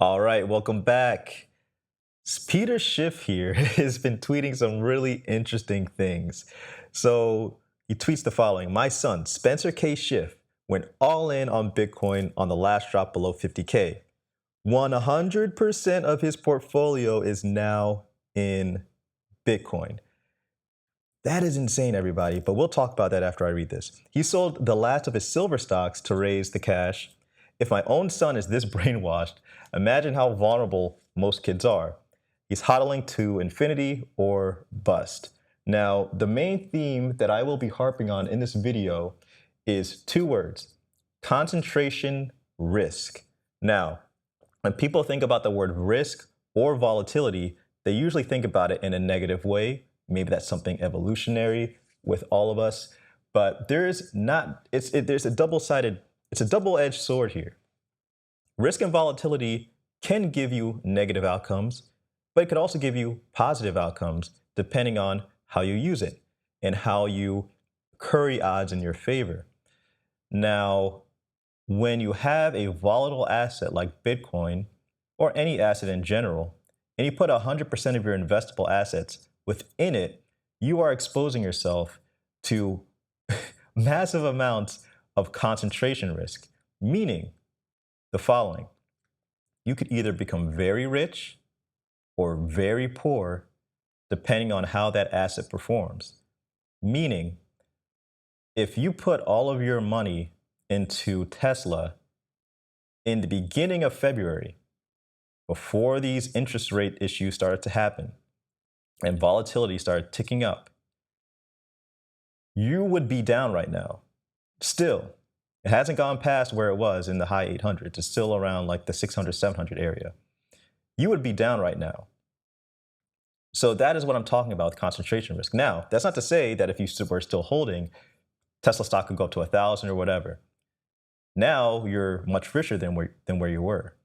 All right, welcome back. Peter Schiff here has been tweeting some really interesting things. So he tweets the following: My son, Spencer K. Schiff, went all in on Bitcoin on the last drop below 50K. 100% of his portfolio is now in Bitcoin. That is insane, everybody, but we'll talk about that after I read this. He sold the last of his silver stocks to raise the cash. If my own son is this brainwashed, imagine how vulnerable most kids are. He's hodling to infinity or bust. Now, the main theme that I will be harping on in this video is two words: concentration risk. Now, when people think about the word risk or volatility, they usually think about it in a negative way. Maybe that's something evolutionary with all of us, but there's not. There's a it's a double-edged sword here. Risk and volatility can give you negative outcomes, but it could also give you positive outcomes depending on how you use it and how you curry odds in your favor. Now, when you have a volatile asset like Bitcoin or any asset in general, and you put 100% of your investable assets within it, you are exposing yourself to massive amounts of concentration risk, meaning the following: you could either become very rich or very poor depending on how that asset performs. Meaning, if you put all of your money into Tesla in the beginning of February, before these interest rate issues started to happen and volatility started ticking up, you would be down right now. Still, it hasn't gone past where it was in the high 800s. It's still around like the 600, 700 area. You would be down right now. So that is what I'm talking about with concentration risk. Now, that's not to say that if you were still holding, Tesla stock could go up to 1,000 or whatever. Now you're much richer than where you were.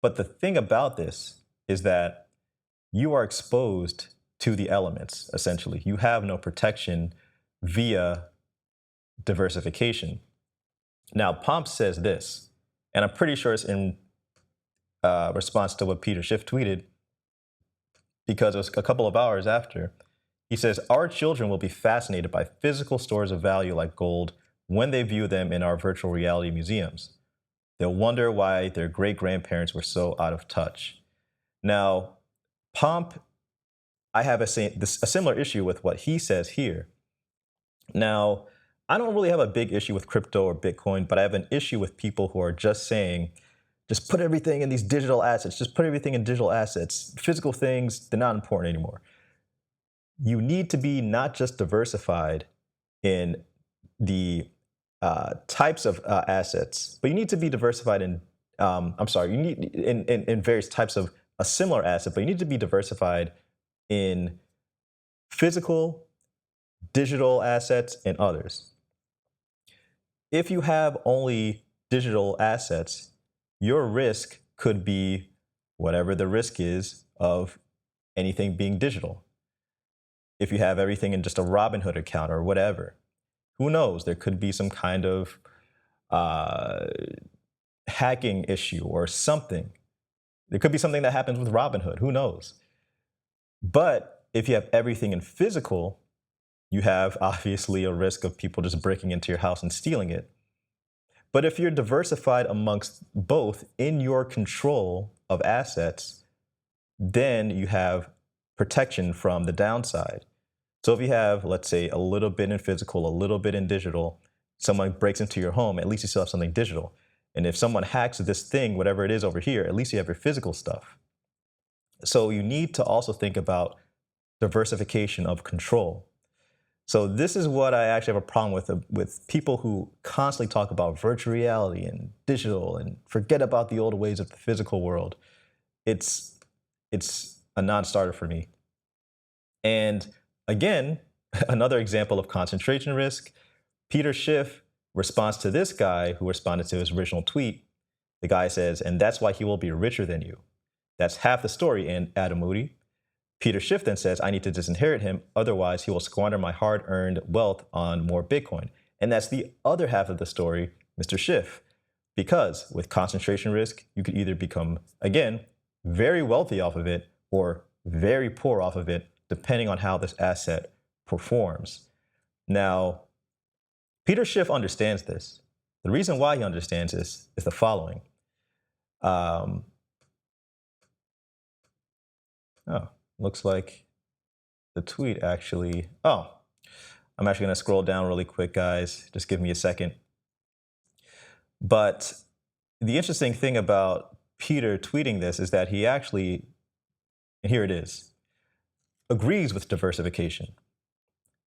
But the thing about this is that you are exposed to the elements, essentially. You have no protection via diversification. Now, Pomp says this, and I'm pretty sure it's in response to what Peter Schiff tweeted, because it was a couple of hours after. He says, our children will be fascinated by physical stores of value like gold when they view them in our virtual reality museums. They'll wonder why their great-grandparents were so out of touch. Now, Pomp, I have a similar issue with what he says here. Now, I don't really have a big issue with crypto or Bitcoin, but I have an issue with people who are just saying, just put everything in these digital assets, just put everything in digital assets. Physical things, they're not important anymore. You need to be not just diversified in the types of assets, but you need to be diversified in, you need in various types of a similar asset, but you need to be diversified in physical, digital assets, and others. If you have only digital assets, your risk could be whatever the risk is of anything being digital. If you have everything in just a Robinhood account or whatever, who knows? There could be some kind of hacking issue or something. There could be something that happens with Robinhood. Who knows? But if you have everything in physical, you have obviously a risk of people just breaking into your house and stealing it. But if you're diversified amongst both in your control of assets, then you have protection from the downside. So if you have, let's say, a little bit in physical, a little bit in digital, someone breaks into your home, at least you still have something digital. And if someone hacks this thing, whatever it is over here, at least you have your physical stuff. So you need to also think about diversification of control. So this is what I actually have a problem with people who constantly talk about virtual reality and digital and forget about the old ways of the physical world. It's a non-starter for me. And again, another example of concentration risk, Peter Schiff responds to this guy who responded to his original tweet. The guy says, and that's why he will be richer than you. That's half the story, and Adam Moody. Peter Schiff then says, I need to disinherit him, otherwise he will squander my hard-earned wealth on more Bitcoin. And that's the other half of the story, Mr. Schiff. Because with concentration risk, you could either become, again, very wealthy off of it or very poor off of it, depending on how this asset performs. Now, Peter Schiff understands this. The reason why he understands this is the following. Looks like the tweet actually, I'm actually gonna scroll down really quick, guys. Just give me a second. But the interesting thing about Peter tweeting this is that he actually, and here it is, agrees with diversification.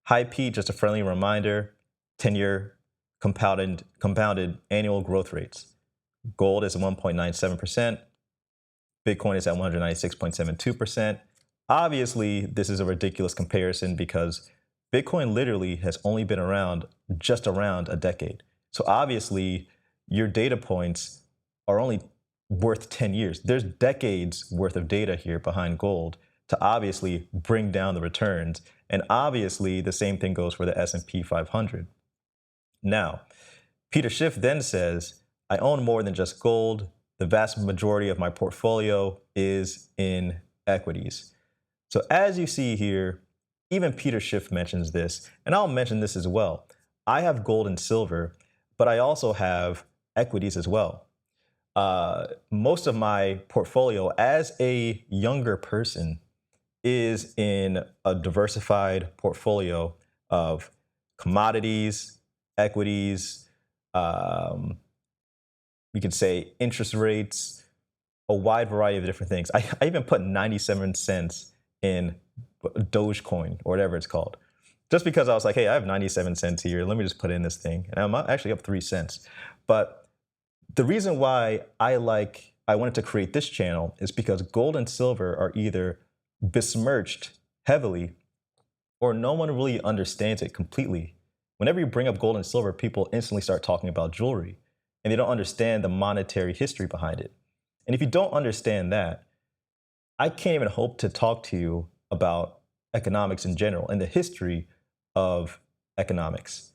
High P, just a friendly reminder, 10-year compounded annual growth rates. Gold is at 1.97%. Bitcoin is at 196.72%. Obviously, this is a ridiculous comparison because Bitcoin literally has only been around just around a decade. So obviously, your data points are only worth 10 years. There's decades worth of data here behind gold to obviously bring down the returns. And obviously, the same thing goes for the S&P 500. Now, Peter Schiff then says, I own more than just gold. The vast majority of my portfolio is in equities. So as you see here, even Peter Schiff mentions this, and I'll mention this as well. I have gold and silver, but I also have equities as well. Most of my portfolio as a younger person is in a diversified portfolio of commodities, equities, you could say interest rates, a wide variety of different things. I even put 97 cents in Dogecoin or whatever it's called, just because I was like, hey, I have 97 cents here. Let me just put in this thing. And I'm actually up 3 cents. But the reason why I wanted to create this channel is because gold and silver are either besmirched heavily or no one really understands it completely. Whenever you bring up gold and silver, people instantly start talking about jewelry and they don't understand the monetary history behind it. And if you don't understand that, I can't even hope to talk to you about economics in general and the history of economics.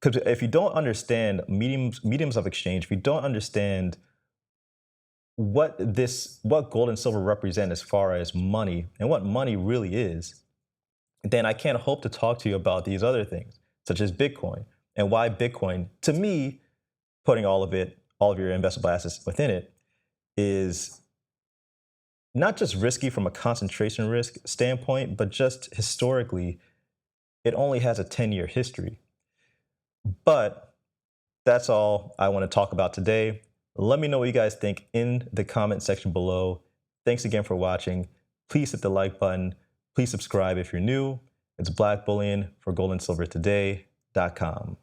Because if you don't understand mediums of exchange, if you don't understand what gold and silver represent as far as money and what money really is, then I can't hope to talk to you about these other things, such as Bitcoin, and why Bitcoin, to me, putting all of your investable assets within it, is not just risky from a concentration risk standpoint, but just historically, it only has a 10-year history. But that's all I want to talk about today. Let me know what you guys think in the comment section below. Thanks again for watching. Please hit the like button. Please subscribe if you're new. It's Black Bullion for goldandsilvertoday.com.